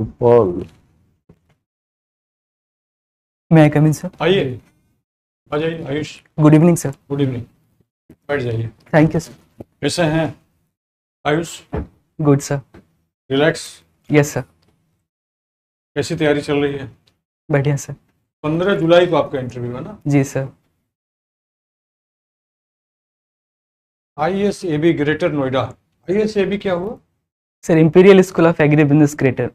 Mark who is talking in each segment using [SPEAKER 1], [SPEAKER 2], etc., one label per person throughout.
[SPEAKER 1] सुपौल।
[SPEAKER 2] मैं कम इन सर।
[SPEAKER 3] आइए, आ जाइए Ayush.
[SPEAKER 2] Good evening sir.
[SPEAKER 3] Good evening, बैठ जाइए।
[SPEAKER 2] Thank you sir.
[SPEAKER 3] कैसे हैं Ayush?
[SPEAKER 2] Good sir.
[SPEAKER 3] Relax?
[SPEAKER 2] Yes sir.
[SPEAKER 3] कैसी तैयारी चल रही है?
[SPEAKER 2] बढ़िया सर।
[SPEAKER 3] 15 जुलाई को आपका इंटरव्यू है ना?
[SPEAKER 2] जी sir.
[SPEAKER 3] ISAB Greater Noida. ISAB क्या हुआ?
[SPEAKER 2] Sir Imperial School of Agri Business Greater.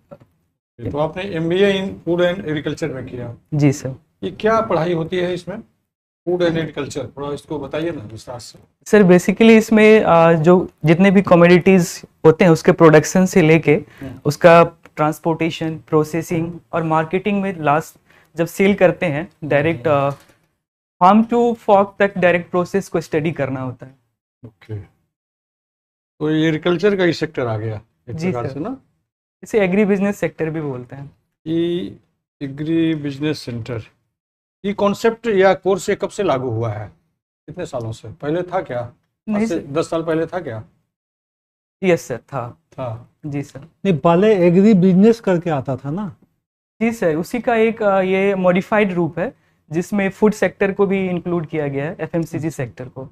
[SPEAKER 3] तो आपने MBA in food and agriculture में किया।
[SPEAKER 2] जी सर।
[SPEAKER 3] ये क्या पढ़ाई होती है इसमें, फूड एंड एग्रीकल्चर? थोड़ा इसको बताइए ना विस्तार से।
[SPEAKER 2] सर बेसिकली इसमें जो जितने भी कमोडिटीज होते हैं उसके प्रोडक्शन से लेके उसका ट्रांसपोर्टेशन, प्रोसेसिंग और मार्केटिंग में लास्ट जब सेल करते हैं डायरेक्ट फार्म टू फॉर्क तक डायरेक्ट प्रोसेस को स्टडी करना होता है।
[SPEAKER 3] ओके, तो ये एग्रीकल्चर का ही सेक्टर आ गया एक
[SPEAKER 2] जी
[SPEAKER 3] प्रकार
[SPEAKER 2] सर।
[SPEAKER 3] से ना?
[SPEAKER 2] इसे एग्री बिजनेस सेक्टर भी बोलते हैं।
[SPEAKER 3] ये एग्री बिजनेस सेंटर, ये कॉन्सेप्ट या कोर्स ये कब से लागू हुआ है? कितने सालों से? पहले था क्या?
[SPEAKER 2] नहीं
[SPEAKER 3] आज से
[SPEAKER 2] सर।
[SPEAKER 3] 10 साल पहले था क्या?
[SPEAKER 2] यस सर था।
[SPEAKER 3] था।
[SPEAKER 2] जी सर।
[SPEAKER 1] नहीं, पहले एग्री बिजनेस करके आता था ना?
[SPEAKER 2] जी सर, उसी का एक ये मॉडिफाइड रूप है जिसमें फूड सेक्टर को भी इंक्लूड किया गया है, FMCG सेक्टर को।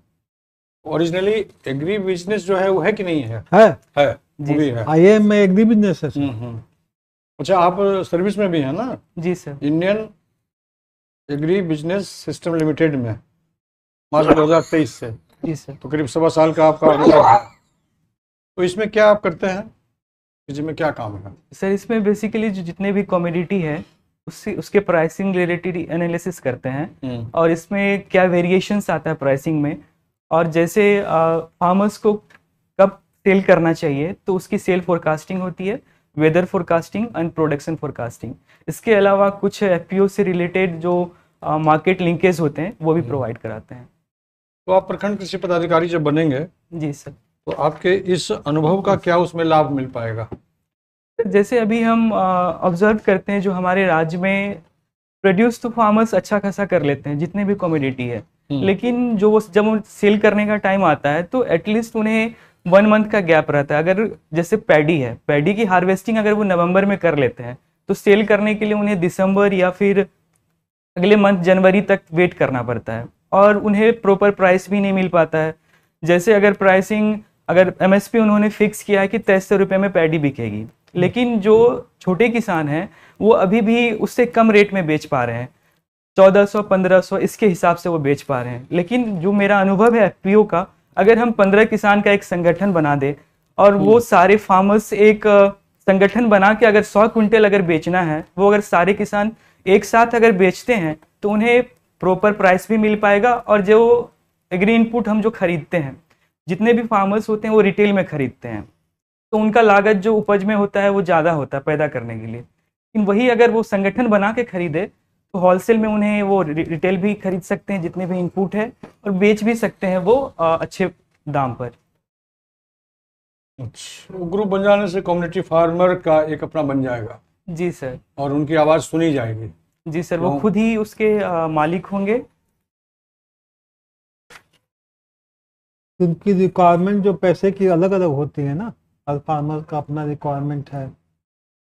[SPEAKER 3] ओरिजिनली एग्री बिजनेस जो है वो है कि नहीं है?
[SPEAKER 1] है।
[SPEAKER 3] वो भी है।
[SPEAKER 1] IIM में एग्री बिजनेस है सर।
[SPEAKER 3] अच्छा, आप सर्विस में भी हैं ना?
[SPEAKER 2] जी sir.
[SPEAKER 3] Indian Agri Business System Limited में मार्च 2023 से।
[SPEAKER 2] जी सर।
[SPEAKER 3] तो करीब 1.25 साल का आपका अनुभव है। तो इसमें क्या आप करते हैं, इसमें क्या काम है?
[SPEAKER 2] सर इसमें बेसिकली जो जितने भी कमोडिटी है उसके प्राइसिंग रिलेटेड एनालिसिस करते हैं और इसमें क्या वेरिएशंस आता है प्राइसिंग में, और जैसे फार्मर्स को कब सेल करना चाहिए तो उसकी सेल फोरकास्टिंग होती है, weather forecasting and production forecasting. इसके अलावा कुछ FPO से रिलेटेड जो मार्केट लिंकेज होते हैं वो भी प्रोवाइड कराते हैं।
[SPEAKER 3] तो आप प्रखंड कृषि पदाधिकारी जब बनेंगे
[SPEAKER 2] जी सर।
[SPEAKER 3] तो आपके इस अनुभव का क्या उसमें लाभ मिल पाएगा?
[SPEAKER 2] जैसे अभी हम ऑब्जर्व करते हैं जो हमारे राज्य में प्रोड्यूस तो फार्मर्स अच्छा खासा कर लेते हैं जितने भी कमोडिटी है, लेकिन जो वो जब वो सेल करने का टाइम आता है तो एटलीस्ट उन्हें 1 मंथ का गैप रहता है। अगर जैसे पैडी है, पैडी की हार्वेस्टिंग अगर वो नवंबर में कर लेते हैं तो सेल करने के लिए उन्हें दिसंबर या फिर अगले मंथ जनवरी तक वेट करना पड़ता है और उन्हें प्रॉपर प्राइस भी नहीं मिल पाता है। जैसे अगर प्राइसिंग, अगर MSP उन्होंने फिक्स किया है कि 2300 रुपये में पैडी बिकेगी, लेकिन जो छोटे किसान हैं वो अभी भी उससे कम रेट में बेच पा रहे हैं, 1400 1500 इसके हिसाब से वो बेच पा रहे हैं। लेकिन जो मेरा अनुभव है FPO का, अगर हम 15 किसान का एक संगठन बना दे और वो सारे फार्मर्स एक संगठन बना के अगर 100 क्विंटल अगर बेचना है, वो अगर सारे किसान एक साथ अगर बेचते हैं तो उन्हें प्रॉपर प्राइस भी मिल पाएगा और जो एग्री इनपुट हम जो खरीदते हैं, जितने भी फार्मर्स होते हैं वो रिटेल में खरीदते हैं तो उनका लागत जो उपज में होता है वो ज़्यादा होता है पैदा करने के लिए। लेकिन वही अगर वो संगठन बना के खरीदे तो होलसेल में उन्हें वो रिटेल भी खरीद सकते हैं जितने भी इनपुट है और बेच भी सकते हैं वो अच्छे दाम पर।
[SPEAKER 3] अच्छा, ग्रुप बन जाने से कम्युनिटी फार्मर का एक अपना बन जाएगा।
[SPEAKER 2] जी सर।
[SPEAKER 3] और उनकी आवाज़ सुनी जाएगी।
[SPEAKER 2] जी सर, वो खुद ही उसके मालिक होंगे।
[SPEAKER 1] उनकी रिक्वायरमेंट जो पैसे की अलग अलग होती है ना, हर फार्मर का अपना रिक्वायरमेंट है।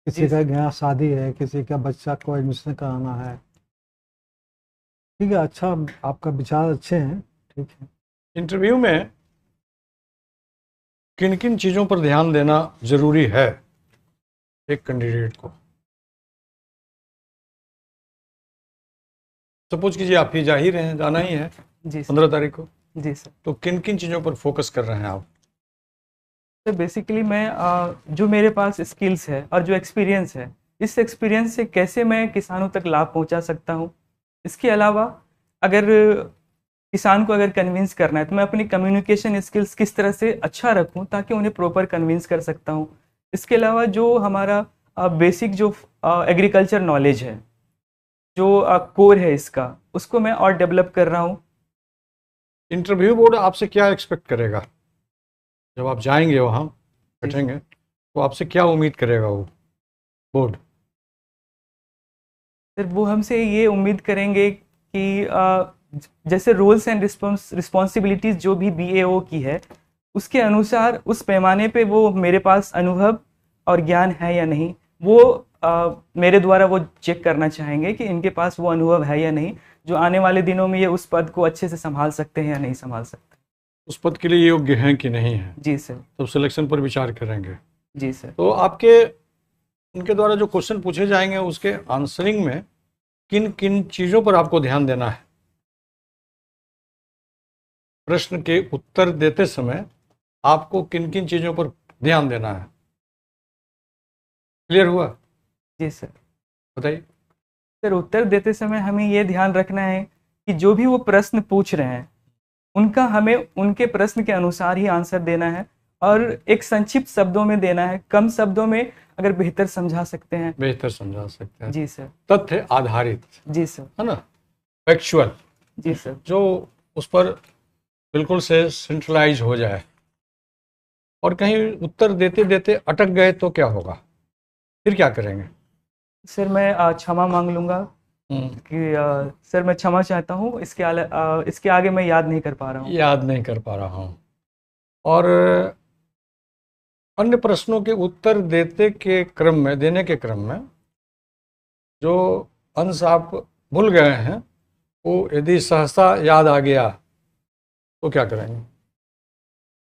[SPEAKER 1] किसी का यहाँ शादी है, किसी का बच्चा को एडमिशन कराना है। ठीक है, अच्छा, आपका विचार अच्छे हैं। ठीक है।
[SPEAKER 3] इंटरव्यू में किन किन चीज़ों पर ध्यान देना जरूरी है एक कैंडिडेट को? सपोज कीजिए आप ही जा ही रहे हैं, जाना ही है
[SPEAKER 2] जी
[SPEAKER 3] 15 तारीख को।
[SPEAKER 2] जी सर।
[SPEAKER 3] तो किन किन चीज़ों पर फोकस कर रहे हैं आप?
[SPEAKER 2] तो बेसिकली मैं जो मेरे पास स्किल्स है और जो एक्सपीरियंस है, इस एक्सपीरियंस से कैसे मैं किसानों तक लाभ पहुंचा सकता हूं। इसके अलावा अगर किसान को अगर कन्विंस करना है तो मैं अपनी कम्युनिकेशन स्किल्स किस तरह से अच्छा रखूं ताकि उन्हें प्रॉपर कन्विंस कर सकता हूं। इसके अलावा जो हमारा बेसिक जो एग्रीकल्चर नॉलेज है, जो कोर है इसका, उसको मैं और डेवलप कर रहा हूँ।
[SPEAKER 3] इंटरव्यू बोर्ड आपसे क्या एक्सपेक्ट करेगा जब आप जाएंगे वहाँ बैठेंगे, तो आपसे क्या उम्मीद करेगा वो बोर्ड?
[SPEAKER 2] सर वो हमसे ये उम्मीद करेंगे कि जैसे रोल्स एंड रिस्पॉन्सिबिलिटीज़ जो भी BAO की है उसके अनुसार उस पैमाने पे वो मेरे पास अनुभव और ज्ञान है या नहीं, वो मेरे द्वारा वो चेक करना चाहेंगे कि इनके पास वो अनुभव है या नहीं, जो आने वाले दिनों में ये उस पद को अच्छे से संभाल सकते हैं या नहीं संभाल सकते।
[SPEAKER 3] उस पद के लिए योग्य हैं कि नहीं है,
[SPEAKER 2] जी सर।
[SPEAKER 3] तब सिलेक्शन पर विचार करेंगे।
[SPEAKER 2] जी सर।
[SPEAKER 3] तो आपके उनके द्वारा जो क्वेश्चन पूछे जाएंगे उसके आंसरिंग में किन किन चीज़ों पर आपको ध्यान देना है? प्रश्न के उत्तर देते समय आपको किन किन चीज़ों पर ध्यान देना है? क्लियर हुआ?
[SPEAKER 2] जी सर।
[SPEAKER 3] बताइए।
[SPEAKER 2] सर, उत्तर देते समय हमें ये ध्यान रखना है कि जो भी वो प्रश्न पूछ रहे हैं उनका हमें उनके प्रश्न के अनुसार ही आंसर देना है, और एक संक्षिप्त शब्दों में देना है, कम शब्दों में अगर बेहतर समझा सकते हैं।
[SPEAKER 3] बेहतर समझा सकते हैं।
[SPEAKER 2] जी सर।
[SPEAKER 3] तथ्य आधारित,
[SPEAKER 2] जी सर।
[SPEAKER 3] है ना, फैक्चुअल।
[SPEAKER 2] जी सर।
[SPEAKER 3] जो उस पर बिल्कुल से सेंट्रलाइज हो जाए। और कहीं उत्तर देते देते अटक गए तो क्या होगा, फिर क्या करेंगे?
[SPEAKER 2] सर, मैं क्षमा मांग लूंगा कि सर मैं क्षमा चाहता हूँ, इसके आगे मैं याद नहीं कर पा रहा हूँ।
[SPEAKER 3] याद नहीं कर पा रहा हूँ। और अन्य प्रश्नों के उत्तर देने के क्रम में जो अंश आप भूल गए हैं, वो यदि सहसा याद आ गया तो क्या करेंगे?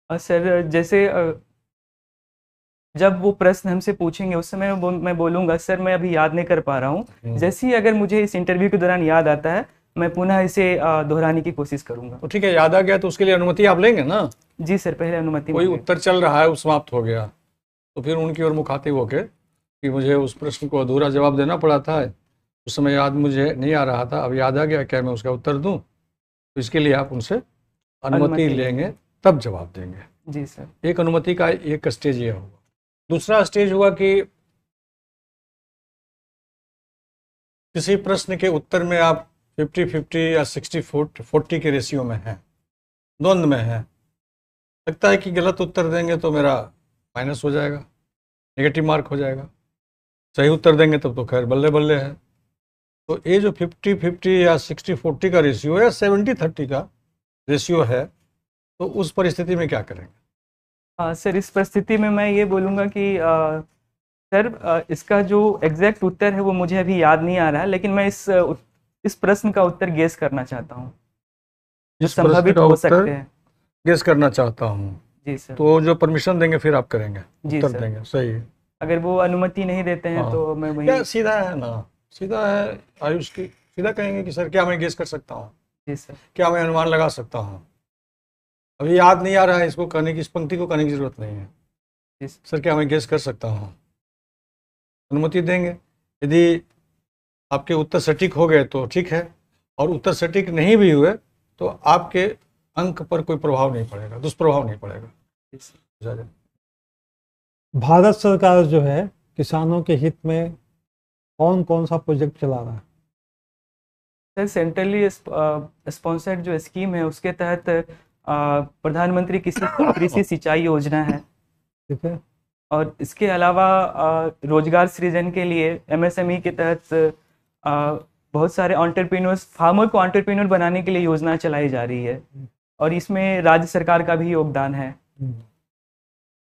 [SPEAKER 2] सर, जैसे जब वो प्रश्न हमसे पूछेंगे उस समय मैं बोलूंगा सर मैं अभी याद नहीं कर पा रहा हूँ। जैसे ही अगर मुझे इस इंटरव्यू के दौरान याद आता है मैं पुनः इसे दोहराने की कोशिश करूंगा।
[SPEAKER 3] तो ठीक है, याद आ गया तो उसके लिए अनुमति आप लेंगे ना?
[SPEAKER 2] जी सर, पहले अनुमति।
[SPEAKER 3] कोई उत्तर चल रहा है, वो समाप्त हो गया, तो फिर उनकी ओर मुखातिब होकर कि मुझे उस प्रश्न को अधूरा जवाब देना पड़ा था, उस समय याद मुझे नहीं आ रहा था, अब याद आ गया, क्या मैं उसका उत्तर दूं? तो इसके लिए आप उनसे अनुमति लेंगे, तब जवाब देंगे।
[SPEAKER 2] जी सर।
[SPEAKER 3] एक अनुमति का एक स्टेज ये होगा। दूसरा स्टेज हुआ कि किसी प्रश्न के उत्तर में आप 50-50 या 60-40 के रेशियो में हैं, द्वंद्व में हैं। लगता है कि गलत उत्तर देंगे तो मेरा माइनस हो जाएगा, नेगेटिव मार्क हो जाएगा, सही उत्तर देंगे तब तो खैर बल्ले बल्ले है। तो ये जो 50-50 या 60-40 का रेशियो या 70-30 का रेशियो है, तो उस परिस्थिति में क्या करेंगे?
[SPEAKER 2] सर, इस परिस्थिति में मैं ये बोलूँगा कि सर इसका जो एग्जैक्ट उत्तर है वो मुझे अभी याद नहीं आ रहा है, लेकिन मैं इस प्रश्न का उत्तर गेस करना चाहता हूँ, जो संभावित हो सकते हैं।
[SPEAKER 3] गेस करना चाहता हूँ।
[SPEAKER 2] जी सर।
[SPEAKER 3] तो जो परमिशन देंगे फिर आप करेंगे,
[SPEAKER 2] जी
[SPEAKER 3] उत्तर
[SPEAKER 2] सर।
[SPEAKER 3] देंगे, सही है।
[SPEAKER 2] अगर वो अनुमति नहीं देते हैं तो मैं वही।
[SPEAKER 3] क्या सीधा है ना, सीधा है आयुष की, सीधा कहेंगे कि सर क्या मैं गेस कर सकता हूँ?
[SPEAKER 2] जी सर।
[SPEAKER 3] क्या मैं अनुमान लगा सकता हूँ? अभी याद नहीं आ रहा है, इसको कहने की, इस पंक्ति को कहने की जरूरत नहीं है।
[SPEAKER 2] जी
[SPEAKER 3] सर क्या मैं गेस कर सकता हूँ? अनुमति देंगे। यदि आपके उत्तर सटीक हो गए तो ठीक है, और उत्तर सटीक नहीं भी हुए तो आपके अंक पर कोई प्रभाव नहीं पड़ेगा, दुष्प्रभाव नहीं पड़ेगा।
[SPEAKER 1] भारत सरकार जो है किसानों के हित में कौन कौन सा प्रोजेक्ट चला रहा है?
[SPEAKER 2] सर, सेंट्रली स्पॉन्सर्ड जो स्कीम है उसके तहत प्रधानमंत्री कृषि सिंचाई योजना है।
[SPEAKER 1] ठीक है।
[SPEAKER 2] और इसके अलावा रोजगार सृजन के लिए एमएसएमई के तहत बहुत सारे एंटरप्रेन्योर्स, फार्मर को एंटरप्रेन्योर बनाने के लिए योजना चलाई जा रही है, और इसमें राज्य सरकार का भी योगदान है।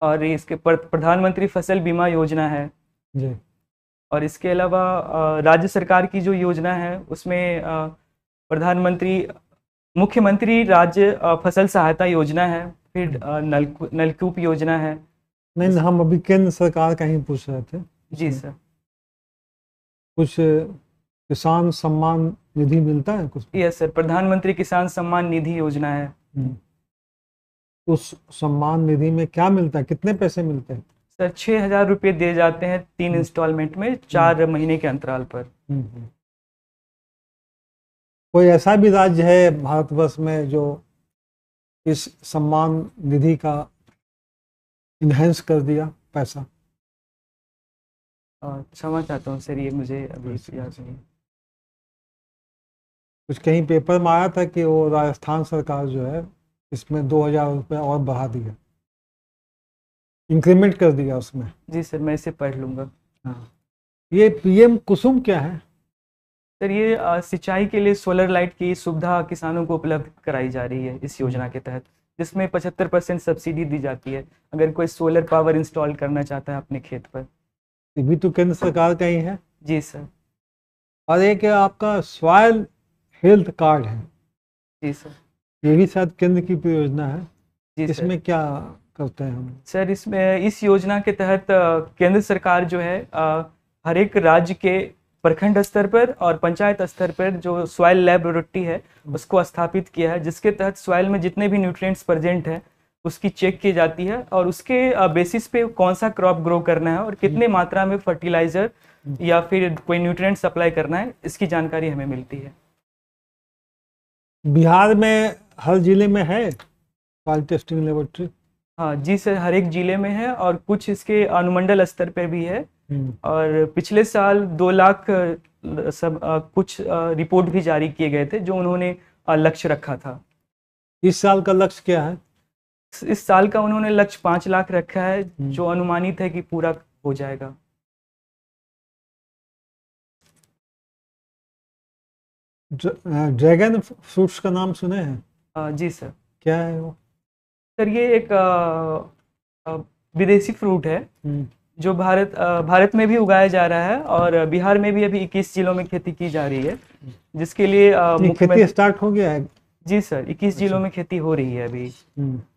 [SPEAKER 2] और इसके प्रधानमंत्री फसल बीमा योजना है
[SPEAKER 1] जी।
[SPEAKER 2] और इसके अलावा राज्य सरकार की जो योजना है उसमें मुख्यमंत्री राज्य फसल सहायता योजना है, फिर नलकूप योजना है।
[SPEAKER 1] नहीं, हम अभी केंद्र सरकार का ही पूछ रहे थे।
[SPEAKER 2] जी सर।
[SPEAKER 1] कुछ किसान सम्मान निधि मिलता है कुछ?
[SPEAKER 2] यस सर, प्रधानमंत्री किसान सम्मान निधि योजना है।
[SPEAKER 1] उस सम्मान निधि में क्या मिलता है, कितने पैसे मिलते हैं?
[SPEAKER 2] सर 6,000 रुपये दिए जाते हैं 3 इंस्टॉलमेंट में 4 महीने के अंतराल पर।
[SPEAKER 1] कोई ऐसा भी राज्य है भारतवर्ष में जो इस सम्मान निधि का इनहेंस कर दिया पैसा?
[SPEAKER 2] क्षमा चाहता हूँ सर, ये मुझे अभी याद नहीं।
[SPEAKER 1] कुछ कहीं पेपर में आया था कि वो राजस्थान सरकार जो है इसमें 2,000 रुपये और बढ़ा दिया, इंक्रीमेंट कर दिया उसमें।
[SPEAKER 2] जी सर, मैं इसे पढ़ लूँगा।
[SPEAKER 1] हाँ, ये पीएम कुसुम क्या है?
[SPEAKER 2] सर, ये सिंचाई के लिए सोलर लाइट की सुविधा किसानों को उपलब्ध कराई जा रही है इस योजना के तहत, जिसमें 75% सब्सिडी दी जाती है अगर कोई सोलर पावर इंस्टॉल करना चाहता है अपने खेत पर।
[SPEAKER 1] ये भी तो केंद्र सरकार का ही है।
[SPEAKER 2] जी सर।
[SPEAKER 1] और एक आपका सॉइल हेल्थ कार्ड है,
[SPEAKER 2] जी सर।
[SPEAKER 1] ये भी शायद केंद्र की योजना है।
[SPEAKER 2] जी सर।
[SPEAKER 1] इसमें क्या करते हैं हम?
[SPEAKER 2] सर इसमें इस योजना के तहत केंद्र सरकार जो है हर एक राज्य के प्रखंड स्तर पर और पंचायत स्तर पर जो सॉइल लैबोरेटरी है उसको स्थापित किया है, जिसके तहत सॉइल में जितने भी न्यूट्रिएंट्स प्रेजेंट हैं उसकी चेक की जाती है और उसके बेसिस पे कौन सा क्रॉप ग्रो करना है और कितने मात्रा में फर्टिलाइजर या फिर कोई न्यूट्रिएंट सप्लाई करना है, इसकी जानकारी हमें मिलती है।
[SPEAKER 1] बिहार में हर जिले में है सॉइल टेस्टिंग लेबोरेटरी?
[SPEAKER 2] हाँ जी सर, हर एक जिले में है और कुछ इसके अनुमंडल स्तर पे भी है। और पिछले साल 2 लाख कुछ रिपोर्ट भी जारी किए गए थे जो उन्होंने लक्ष्य रखा था।
[SPEAKER 1] इस साल का लक्ष्य क्या है?
[SPEAKER 2] इस साल का उन्होंने लक्ष्य 5 लाख रखा है, जो अनुमानित है कि पूरा हो जाएगा।
[SPEAKER 1] ड्रैगन फ्रूट्स का नाम सुने हैं?
[SPEAKER 2] जी सर।
[SPEAKER 1] क्या है वो?
[SPEAKER 2] सर ये एक विदेशी फ्रूट है जो भारत में भी उगाया जा रहा है और बिहार में भी अभी 21 जिलों में खेती की जा रही है, जिसके लिए
[SPEAKER 1] खेती स्टार्ट हो गया है?
[SPEAKER 2] जी सर, 21 जिलों में खेती हो रही है अभी।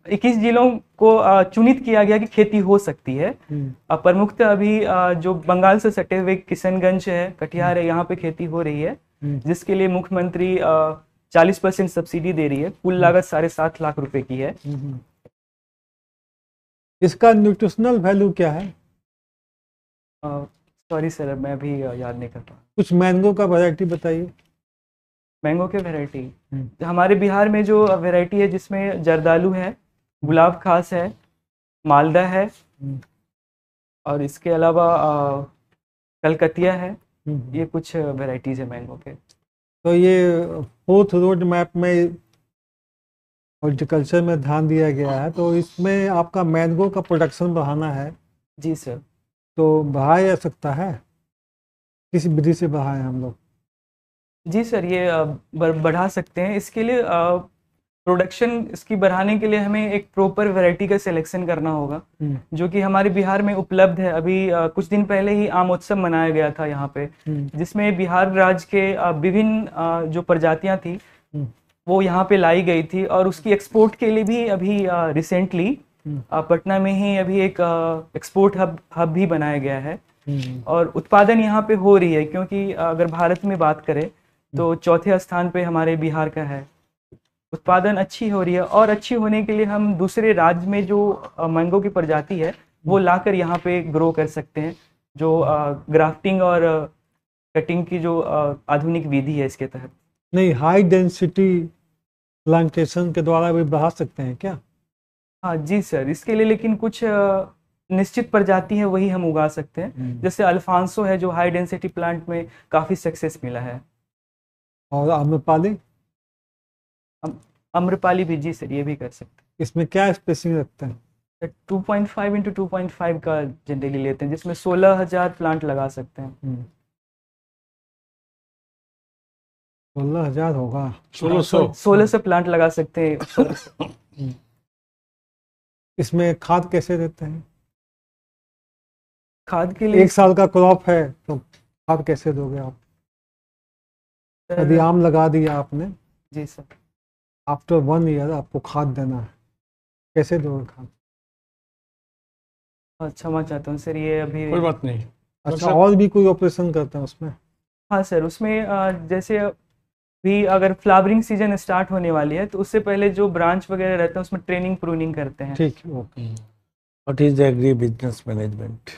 [SPEAKER 2] 21 जिलों को चुनित किया गया कि खेती हो सकती है। प्रमुखतः अभी जो बंगाल से सटे हुए किशनगंज है, कटिहार है, यहाँ पे खेती हो रही है, जिसके लिए मुख्यमंत्री 40% सब्सिडी दे रही है। कुल लागत 7.5 लाख रुपए की है।
[SPEAKER 1] इसका न्यूट्रिशनल वैल्यू क्या है?
[SPEAKER 2] सॉरी सर, मैं अभी याद नहीं कर पा।
[SPEAKER 1] कुछ मैंगो का वैरायटी बताइए।
[SPEAKER 2] मैंगो के वैरायटी हमारे बिहार में जो वैरायटी है जिसमें जर्दालू है, गुलाब खास है, मालदा है और इसके अलावा कलकतिया है। ये कुछ वैरायटीज है मैंगो के।
[SPEAKER 1] तो ये 4th रोड मैप में हॉर्टिकल्चर में ध्यान दिया गया है, तो इसमें आपका मैंगो का प्रोडक्शन बढ़ाना है।
[SPEAKER 2] जी सर।
[SPEAKER 1] तो बढ़ाया जा सकता है? किस विधि से बढ़ाएं हम लोग?
[SPEAKER 2] जी सर, ये बढ़ा सकते हैं। इसके लिए प्रोडक्शन इसकी बढ़ाने के लिए हमें एक प्रॉपर वैरायटी का सिलेक्शन करना होगा, जो कि हमारे बिहार में उपलब्ध है। अभी कुछ दिन पहले ही आम उत्सव मनाया गया था यहाँ पे, जिसमें बिहार राज्य के विभिन्न जो प्रजातियां थी वो यहाँ पे लाई गई थी और उसकी एक्सपोर्ट के लिए भी अभी रिसेंटली पटना में ही अभी एक एक्सपोर्ट हब भी बनाया गया है और उत्पादन यहाँ पे हो रही है। क्योंकि अगर भारत में बात करें तो 4थे स्थान पे हमारे बिहार का है। उत्पादन अच्छी हो रही है और अच्छी होने के लिए हम दूसरे राज्य में जो मैंगो की प्रजाति है वो लाकर यहाँ पे ग्रो कर सकते हैं, जो ग्राफ्टिंग और कटिंग की जो आधुनिक विधि है इसके तहत।
[SPEAKER 1] नहीं, हाई डेंसिटी प्लांटेशन के द्वारा भी बढ़ा सकते हैं क्या?
[SPEAKER 2] हाँ जी सर, इसके लिए लेकिन कुछ निश्चित प्रजाति है वही हम उगा सकते हैं। जैसे अल्फांसो है जो हाई डेंसिटी प्लांट में काफी सक्सेस मिला है।
[SPEAKER 1] और आम्रपाली?
[SPEAKER 2] आम्रपाली भी जी सर, ये भी कर सकते हैं।
[SPEAKER 1] इसमें क्या स्पेसिंग रखते हैं?
[SPEAKER 2] 2.5 × 2.5 का जनरली लेते हैं, जिसमें 16,000 प्लांट लगा सकते हैं।
[SPEAKER 1] 16,000 होगा?
[SPEAKER 2] 1600 प्लांट लगा सकते हैं।
[SPEAKER 1] इसमें खाद कैसे देते हैं?
[SPEAKER 2] खाद के लिए
[SPEAKER 1] 1 साल का क्रॉप है तो खाद कैसे दोगे आप? यदि आम लगा दिया आपने,
[SPEAKER 2] जी सर,
[SPEAKER 1] आफ्टर 1 ईयर आपको खाद देना है, कैसे दोगे खाद?
[SPEAKER 2] क्षमा चाहता हूँ सर, ये अभी
[SPEAKER 3] कोई बात नहीं।
[SPEAKER 1] अच्छा, और भी कोई ऑपरेशन करते हैं उसमें?
[SPEAKER 2] हाँ सर, उसमें जैसे भी अगर फ्लावरिंग सीजन स्टार्ट होने वाली है तो उससे पहले जो ब्रांच वगैरह रहते हैं उसमें ट्रेनिंग प्रूनिंग करते हैं।
[SPEAKER 1] ठीक, okay.
[SPEAKER 4] What is agri business management?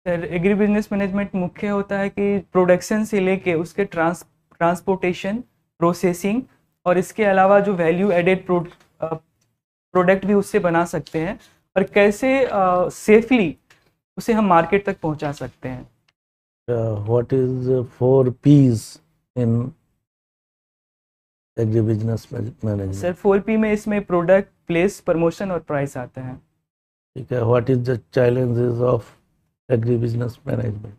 [SPEAKER 2] Sir, agri business management मुख्य होता है कि प्रोडक्शन से लेके उसके ट्रांसपोर्टेशन, प्रोसेसिंग और इसके अलावा जो वैल्यू एडेड प्रोडक्ट भी उससे बना सकते हैं और कैसे सेफली उसे हम मार्केट तक पहुंचा सकते हैं।
[SPEAKER 4] What is 4 P's in agri business management?
[SPEAKER 2] Sir 4P में इसमें प्रोडक्ट, प्लेस, प्रमोशन और प्राइस आते हैं।
[SPEAKER 4] ठीक है। What is the challenges of Agri business management?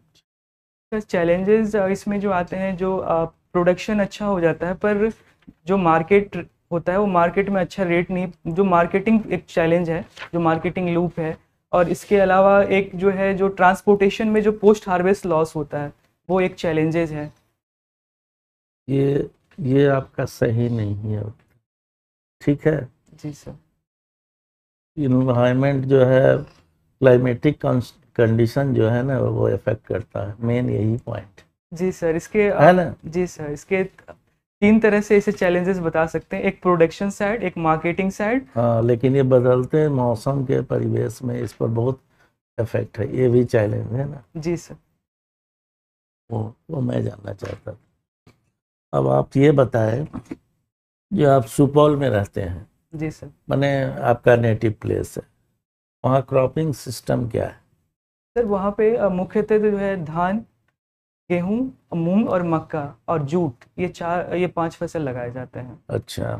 [SPEAKER 2] Sir challenges इसमें जो आते हैं, जो प्रोडक्शन अच्छा हो जाता है पर जो मार्केट होता है वो मार्केट में अच्छा रेट नहीं, जो मार्केटिंग एक चैलेंज है, जो मार्केटिंग लूप है और इसके अलावा एक जो है जो ट्रांसपोर्टेशन में जो पोस्ट हार्वेस्ट लॉस होता है वो एक चैलेंजेस है।
[SPEAKER 4] ये आपका सही नहीं है, ठीक है।
[SPEAKER 2] जी सर।
[SPEAKER 4] इन्वायरमेंट जो है, क्लाइमेटिक कंडीशन जो है ना वो इफेक्ट करता है, मेन यही पॉइंट
[SPEAKER 2] जी सर। इसके
[SPEAKER 4] है ना।
[SPEAKER 2] जी सर, इसके 3 तरह से इसे चैलेंजेस बता सकते हैं, एक प्रोडक्शन साइड, एक मार्केटिंग साइड।
[SPEAKER 4] हाँ, लेकिन ये बदलते मौसम के परिवेश में इस पर बहुत इफेक्ट है, ये भी चैलेंज है ना।
[SPEAKER 2] जी सर।
[SPEAKER 4] वो मैं जानना चाहता था। अब आप ये बताएं, जो आप सुपौल में रहते हैं,
[SPEAKER 2] जी सर।
[SPEAKER 4] माने आपका नेटिव प्लेस है, वहाँ क्रॉपिंग सिस्टम क्या है?
[SPEAKER 2] सर वहाँ पे मुख्यतः जो है धान, गेहूं, मूंग और मक्का और जूट, ये 5 फसल लगाए जाते हैं।
[SPEAKER 4] अच्छा,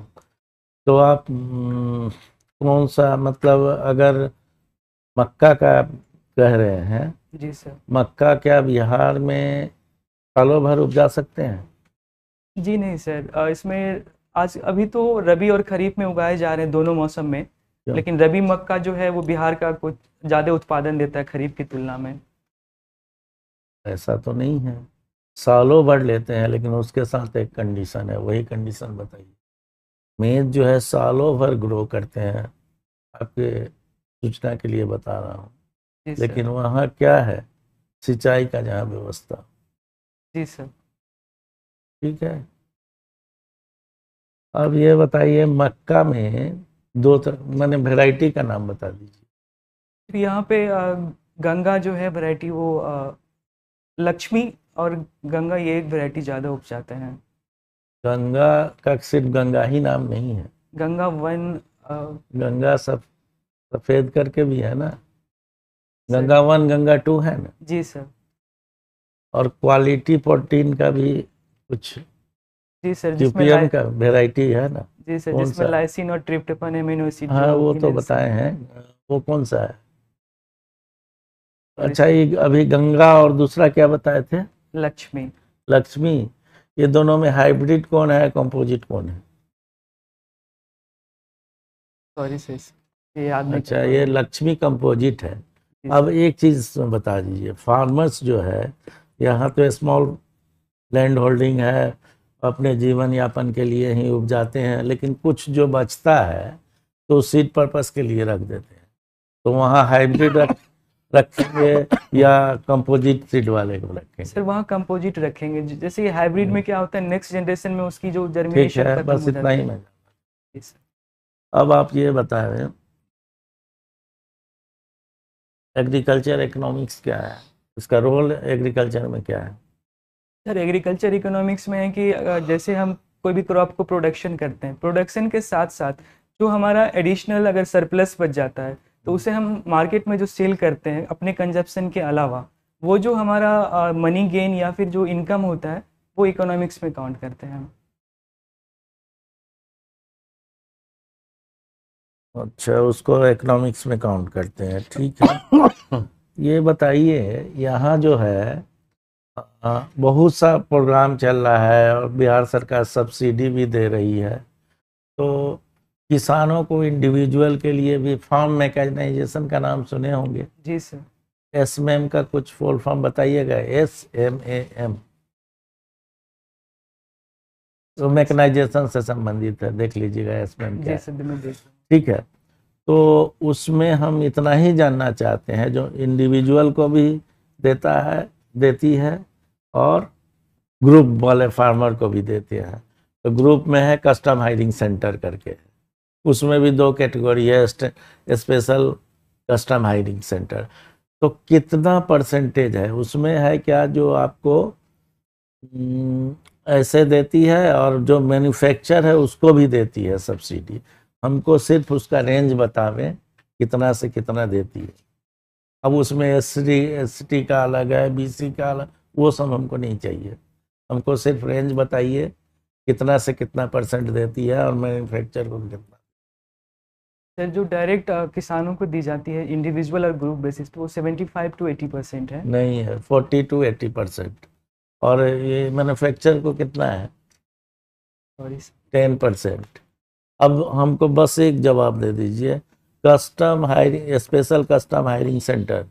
[SPEAKER 4] तो आप कौन सा, मतलब अगर मक्का का कह रहे हैं,
[SPEAKER 2] जी सर।
[SPEAKER 4] मक्का क्या बिहार में सालों भर उपजा सकते हैं?
[SPEAKER 2] जी नहीं सर, इसमें आज अभी तो रबी और खरीफ में उगाए जा रहे हैं दोनों मौसम में, लेकिन रबी मक्का जो है वो बिहार का कुछ ज़्यादा उत्पादन देता है खरीफ की तुलना में।
[SPEAKER 4] ऐसा तो नहीं है, सालों भर लेते हैं, लेकिन उसके साथ एक कंडीशन है, वही कंडीशन बताइए। मेज जो है सालों भर ग्रो करते हैं, आपके सूचना के लिए बता रहा हूँ,
[SPEAKER 2] जी सर।
[SPEAKER 4] लेकिन वहाँ क्या है, सिंचाई का जहाँ व्यवस्था।
[SPEAKER 2] जी सर।
[SPEAKER 4] ठीक है। अब ये बताइए, मक्का में दो तरह, मैंने वैरायटी का नाम बता दीजिए।
[SPEAKER 2] फिर यहाँ पे गंगा जो है वैरायटी वो लक्ष्मी और गंगा, ये एक वैरायटी ज़्यादा उपजाते हैं।
[SPEAKER 4] गंगा का सिर्फ गंगा ही नाम नहीं है,
[SPEAKER 2] गंगा वन
[SPEAKER 4] गंगा सब सफेद करके भी है ना, गंगा 1 गंगा 2 है ना।
[SPEAKER 2] जी सर।
[SPEAKER 4] और क्वालिटी प्रोटीन का भी कुछ
[SPEAKER 2] जी सर,
[SPEAKER 4] यूपीएम का वैरायटी है ना।
[SPEAKER 2] जी सर,
[SPEAKER 4] कौन
[SPEAKER 2] जिसमें
[SPEAKER 4] सा?
[SPEAKER 2] लाइसिन और ट्रिप्टोफैन एमिनो एसिड
[SPEAKER 4] हाँ,
[SPEAKER 2] जो
[SPEAKER 4] वो तो
[SPEAKER 2] मिनरल्स
[SPEAKER 4] बताए हैं, वो कौन सा है?
[SPEAKER 2] और
[SPEAKER 4] अच्छा, ये अभी गंगा और दूसरा क्या बताए थे?
[SPEAKER 2] लक्ष्मी।
[SPEAKER 4] लक्ष्मी। ये दोनों में हाइब्रिड कौन है, कंपोजिट कौन है?
[SPEAKER 2] सॉरी सर, ये याद नहीं
[SPEAKER 4] अच्छा,
[SPEAKER 2] कर पा
[SPEAKER 4] ये
[SPEAKER 2] रहा।
[SPEAKER 4] लक्ष्मी कंपोजिट है।
[SPEAKER 2] जी
[SPEAKER 4] अब
[SPEAKER 2] सर।
[SPEAKER 4] एक चीज बता दीजिए, फार्मर्स जो है, यहाँ तो स्मॉल लैंड होल्डिंग है, अपने जीवन यापन के लिए ही उपजाते हैं, लेकिन कुछ जो बचता है तो सीड पर्पस के लिए रख देते हैं, तो वहाँ हाइब्रिड रखेंगे या कंपोजिट सीड वाले को रखेंगे?
[SPEAKER 2] सर वहाँ कंपोजिट रखेंगे, जैसे ये हाइब्रिड में क्या होता है, नेक्स्ट जनरेशन में उसकी जो
[SPEAKER 4] ठीक
[SPEAKER 2] जर्मिनेशन
[SPEAKER 4] है,
[SPEAKER 2] खत्म
[SPEAKER 4] बस
[SPEAKER 2] हो
[SPEAKER 4] इतना
[SPEAKER 2] जाती
[SPEAKER 4] ही
[SPEAKER 2] है।
[SPEAKER 4] मैं।
[SPEAKER 2] जी सर।
[SPEAKER 4] अब आप ये बताएं, एग्रीकल्चर इकोनॉमिक्स क्या है, इसका रोल एग्रीकल्चर में क्या है?
[SPEAKER 2] सर एग्रीकल्चर इकोनॉमिक्स में है कि जैसे हम कोई भी क्रॉप को प्रोडक्शन करते हैं, प्रोडक्शन के साथ साथ जो हमारा एडिशनल अगर सरप्लस बच जाता है तो उसे हम मार्केट में जो सेल करते हैं अपने कंजप्शन के अलावा, वो जो हमारा मनी गेन या फिर जो इनकम होता है वो इकोनॉमिक्स में काउंट करते हैं हम।
[SPEAKER 4] अच्छा, उसको इकोनॉमिक्स में काउंट करते हैं, ठीक है। ये बताइए, यहाँ जो है बहुत सा प्रोग्राम चल रहा है और बिहार सरकार सब्सिडी भी दे रही है, तो किसानों को इंडिविजुअल के लिए भी फार्म मैकेनाइजेशन का नाम सुने होंगे।
[SPEAKER 2] जी सर।
[SPEAKER 4] SMAM का कुछ फुल फॉर्म बताइएगा। SMAM तो मैकेनाइजेशन से संबंधित है, देख लीजिएगा SMAM क्या
[SPEAKER 2] जी
[SPEAKER 4] है।
[SPEAKER 2] सर, मैं देख रहा हूँ।
[SPEAKER 4] ठीक है, तो उसमें हम इतना ही जानना चाहते हैं, जो इंडिविजुअल को भी देता है, देती है, और ग्रुप वाले फार्मर को भी देते हैं। तो ग्रुप में है कस्टम हायरिंग सेंटर करके, उसमें भी 2 कैटेगरी है, स्पेशल कस्टम हायरिंग सेंटर। तो कितना परसेंटेज है उसमें, है क्या जो आपको ऐसे देती है, और जो मैन्युफैक्चर है उसको भी देती है सब्सिडी? हमको सिर्फ उसका रेंज बतावें, कितना से कितना देती है। अब उसमें ST का अलग है, BC का अलग, वो सब हमको नहीं चाहिए, हमको सिर्फ रेंज बताइए, कितना से कितना परसेंट देती है और मैन्युफैक्चर को कितना।
[SPEAKER 2] सर जो डायरेक्ट किसानों को दी जाती है इंडिविजुअल और ग्रुप बेसिस पे वो 75 to 80% है।
[SPEAKER 4] नहीं है, 40 to 80%। और ये मैन्युफैक्चर को कितना है?
[SPEAKER 2] सॉरी
[SPEAKER 4] 10%। अब हमको बस एक जवाब दे दीजिए, custom hiring, special custom hiring centre,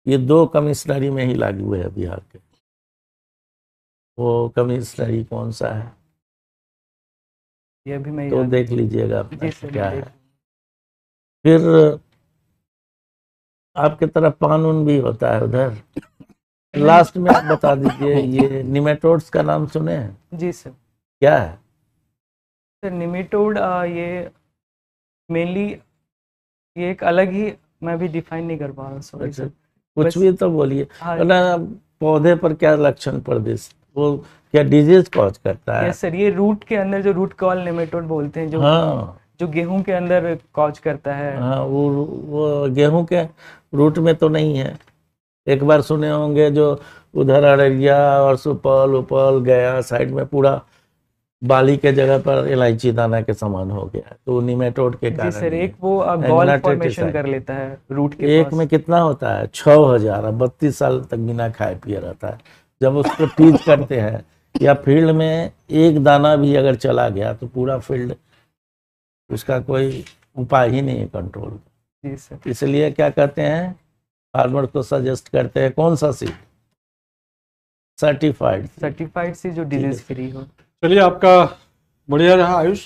[SPEAKER 4] ये 2 कमिश्नरी में ही लागू है बिहार के। वो कमिश्नरी कौन सा है
[SPEAKER 2] ये भी मैं
[SPEAKER 4] तो
[SPEAKER 2] याद
[SPEAKER 4] देख लीजिएगा
[SPEAKER 2] जी
[SPEAKER 4] अपना
[SPEAKER 2] सर,
[SPEAKER 4] क्या
[SPEAKER 2] मैं
[SPEAKER 4] है।
[SPEAKER 2] देख
[SPEAKER 4] फिर आपके तरफ कानून भी होता है उधर। लास्ट में आप बता दीजिए, ये निमेटोड्स का नाम सुने हैं?
[SPEAKER 2] जी सर।
[SPEAKER 4] क्या है?
[SPEAKER 2] सर निमेटोड ये मेनली ये एक अलग ही, मैं भी डिफाइन नहीं कर पा रहा हूँ, सॉरी
[SPEAKER 4] अच्छा,
[SPEAKER 2] सर।
[SPEAKER 4] कुछ
[SPEAKER 2] बस-
[SPEAKER 4] भी तो बोलिए।
[SPEAKER 2] हाँ
[SPEAKER 4] ना पौधे पर क्या लक्षण प्रदेश, वो क्या डिजीज कॉज करता है?
[SPEAKER 2] यस सर, ये रूट के अंदर जो रूट कॉल नेमेटोड बोलते हैं,
[SPEAKER 4] हाँ
[SPEAKER 2] जो गेहूं के अंदर कॉज करता है।
[SPEAKER 4] हाँ, वो गेहूं के रूट में तो नहीं है। एक बार सुने होंगे जो उधर अररिया और सुपौल उपौल गया साइड में पूरा बाली के जगह पर इलायची दाना के समान हो गया, तो निमेटोड के
[SPEAKER 2] जी
[SPEAKER 4] कारण
[SPEAKER 2] सर,
[SPEAKER 4] ही
[SPEAKER 2] एक
[SPEAKER 4] है।
[SPEAKER 2] वो गॉल
[SPEAKER 4] Nematode
[SPEAKER 2] फॉर्मेशन
[SPEAKER 4] decide।
[SPEAKER 2] कर लेता है रूट के
[SPEAKER 4] एक
[SPEAKER 2] पास।
[SPEAKER 4] में कितना होता है? 6000, 32 साल तक बिना खाए पिए रहता है। जब उसको टीज करते हैं या फील्ड में एक दाना भी अगर चला गया तो पूरा फील्ड, उसका कोई उपाय ही नहीं है कंट्रोल।
[SPEAKER 2] जी सर।
[SPEAKER 4] इसलिए क्या कहते हैं, फार्मर को सजेस्ट करते हैं कौन सा सीड? सर्टिफाइड
[SPEAKER 2] से जो डिजीज फ्री हो।
[SPEAKER 3] चलिए, आपका बढ़िया रहा आयुष,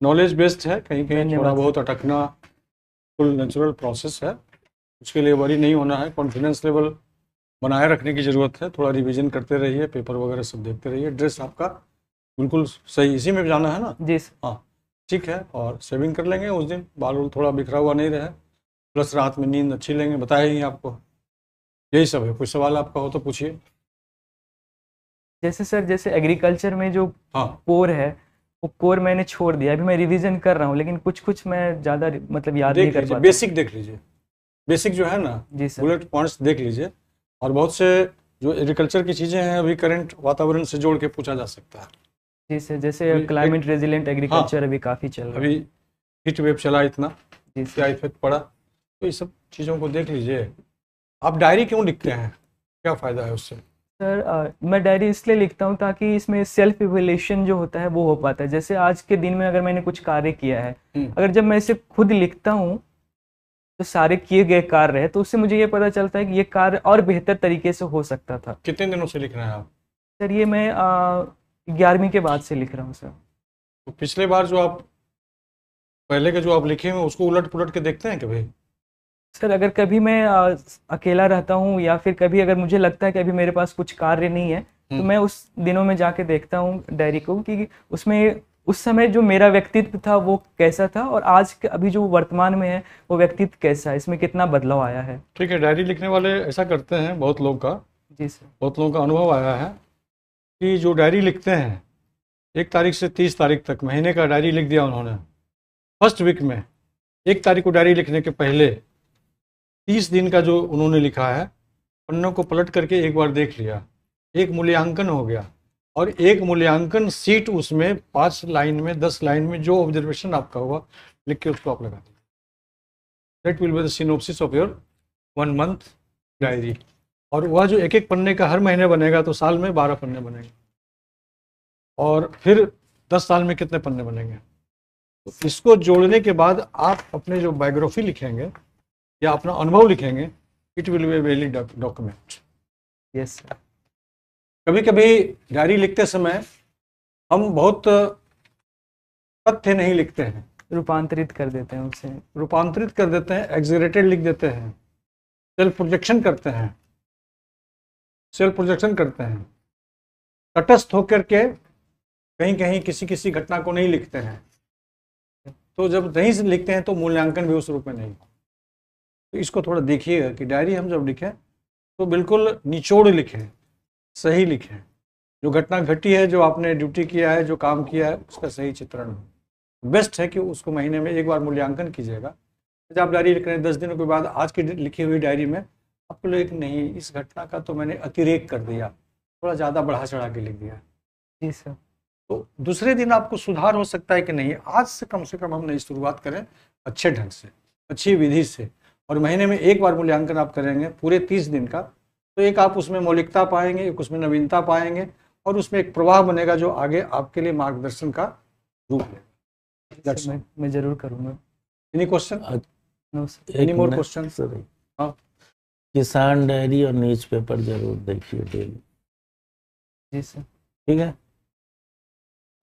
[SPEAKER 3] नॉलेज बेस्ड है, कहीं कहीं
[SPEAKER 2] धन्यवाद
[SPEAKER 3] थोड़ा
[SPEAKER 2] सर।
[SPEAKER 3] बहुत अटकना फुल नेचुरल प्रोसेस है, उसके लिए वरी नहीं होना है। कॉन्फिडेंस लेवल बनाए रखने की ज़रूरत है, थोड़ा रिवीजन करते रहिए, पेपर वगैरह सब देखते रहिए। ड्रेस आपका बिल्कुल सही, इसी में जाना है ना?
[SPEAKER 2] जी सर।
[SPEAKER 3] हाँ ठीक है, और सेविंग कर लेंगे उस दिन, बाल उल थोड़ा बिखरा हुआ नहीं रहे, प्लस रात में नींद अच्छी लेंगे, बताया ही आपको। यही सब है, कोई सवाल आपका हो तो पूछिए।
[SPEAKER 2] जैसे सर, जैसे एग्रीकल्चर में जो
[SPEAKER 3] हाँ
[SPEAKER 2] कोर है, वो कोर मैंने छोड़ दिया, अभी मैं रिवीजन कर रहा हूँ, लेकिन कुछ कुछ मैं ज़्यादा मतलब याद नहीं
[SPEAKER 3] देख
[SPEAKER 2] कर
[SPEAKER 3] लीजिए,
[SPEAKER 2] पाता।
[SPEAKER 3] बेसिक देख लीजिए, बेसिक जो है ना,
[SPEAKER 2] जी सर।
[SPEAKER 3] बुलेट पॉइंट्स देख लीजिए, और बहुत से जो एग्रीकल्चर की चीज़ें हैं अभी करंट वातावरण से जोड़ के पूछा जा सकता है।
[SPEAKER 2] जी सर, जैसे
[SPEAKER 3] अभी
[SPEAKER 2] क्लाइमेट रेजिलेंट एग्रीकल्चर अभी काफ़ी चल रहा है।
[SPEAKER 3] अभी हीट वेव चला इतना,
[SPEAKER 2] जी
[SPEAKER 3] क्या
[SPEAKER 2] सर।
[SPEAKER 3] इफेक्ट पड़ा, तो ये सब चीज़ों को देख लीजिए। आप डायरी क्यों लिखते हैं, क्या फ़ायदा है उससे?
[SPEAKER 2] सर मैं डायरी इसलिए लिखता हूँ ताकि इसमें सेल्फ इवैल्यूएशन जो होता है वो हो पाता है। जैसे आज के दिन में अगर मैंने कुछ कार्य किया है, अगर जब मैं इसे खुद लिखता हूँ तो सारे किए गए कार्य है, तो उससे मुझे ये पता चलता है कि ये कार्य और बेहतर तरीके से हो सकता था।
[SPEAKER 3] कितने दिनों से लिख रहे हैं आप?
[SPEAKER 2] सर ये मैं 11वीं के बाद से लिख रहा हूँ सर।
[SPEAKER 3] तो पिछले बार जो आप पहले के जो आप लिखे हुए उसको उलट पुलट के देखते हैं कभी?
[SPEAKER 2] सर अगर कभी मैं अकेला रहता हूँ या फिर कभी अगर मुझे लगता है कि अभी मेरे पास कुछ कार्य नहीं है, तो मैं उस दिनों में जाके देखता हूँ डायरी को कि उसमें उस समय जो मेरा व्यक्तित्व था वो कैसा था, और आज अभी जो वर्तमान में है वो व्यक्तित्व कैसा है, इसमें कितना बदलाव आया है।
[SPEAKER 3] ठीक है, डायरी लिखने वाले ऐसा करते हैं, बहुत लोग का,
[SPEAKER 2] जी सर।
[SPEAKER 3] बहुत लोगों का अनुभव आया है कि जो डायरी लिखते हैं 1 तारीख से 30 तारीख तक महीने का डायरी लिख दिया उन्होंने, फर्स्ट वीक में 1 तारीख को डायरी लिखने के पहले 30 दिन का जो उन्होंने लिखा है, पन्नों को पलट करके एक बार देख लिया, एक मूल्यांकन हो गया, और एक मूल्यांकन सीट उसमें 5 लाइन में 10 लाइन में जो ऑब्जर्वेशन आपका हुआ लिख के उसको आप लगा दीजिए। That will be the synopsis of your 1 month diary. और वह जो एक एक पन्ने का हर महीने बनेगा तो साल में 12 पन्ने बनेंगे, और फिर 10 साल में कितने पन्ने बनेंगे। तो इसको जोड़ने के बाद आप अपने जो बायोग्राफी लिखेंगे या अपना अनुभव लिखेंगे, it will be a valid document.
[SPEAKER 2] Yes sir.
[SPEAKER 3] कभी कभी डायरी लिखते समय हम बहुत तथ्य नहीं लिखते हैं,
[SPEAKER 2] रूपांतरित कर देते हैं उसे।
[SPEAKER 3] रूपांतरित कर देते हैं, एग्जैगरेटेड लिख देते हैं, सेल्फ प्रोजेक्शन करते हैं, सेल्फ प्रोजेक्शन करते हैं, तटस्थ होकर के कहीं कहीं किसी किसी घटना को नहीं लिखते हैं। तो जब नहीं से लिखते हैं तो मूल्यांकन भी उस रूप में नहीं। तो इसको थोड़ा देखिएगा कि डायरी हम जब लिखें तो बिल्कुल निचोड़ लिखें, सही लिखें, जो घटना घटी है, जो आपने ड्यूटी किया है, जो काम किया है, उसका सही चित्रण हो। बेस्ट है कि उसको महीने में एक बार मूल्यांकन कीजिएगा। जब आप डायरी लिख रहे हैं 10 दिनों के बाद आज की लिखी हुई डायरी में आपको लगे नहीं, इस घटना का तो मैंने अतिरेक कर दिया, थोड़ा ज़्यादा बढ़ा चढ़ा के लिख दिया।
[SPEAKER 2] जी सर।
[SPEAKER 3] तो दूसरे दिन आपको सुधार हो सकता है कि नहीं, आज से कम हम नई शुरुआत करें अच्छे ढंग से, अच्छी विधि से, और महीने में एक बार मूल्यांकन आप करेंगे पूरे 30 दिन का, तो एक आप उसमें मौलिकता पाएंगे, एक उसमें नवीनता पाएंगे, और उसमें एक प्रवाह बनेगा जो आगे आपके लिए मार्गदर्शन का रूप लेगा।
[SPEAKER 2] मैं जरूर करूँगा।
[SPEAKER 3] Any question?
[SPEAKER 2] No sir.
[SPEAKER 3] Any more
[SPEAKER 4] minute,
[SPEAKER 3] question?
[SPEAKER 4] sorry।
[SPEAKER 3] हाँ।
[SPEAKER 4] किसान डायरी और न्यूज़पेपर जरूर देखिए डेली।
[SPEAKER 2] जी सर।
[SPEAKER 4] ठीक है,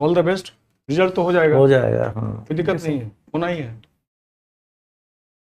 [SPEAKER 3] ऑल द बेस्ट, रिजल्ट तो हो जाएगा,
[SPEAKER 4] हो जाएगा। हाँ,
[SPEAKER 3] कोई दिक्कत नहीं है, होना ही है।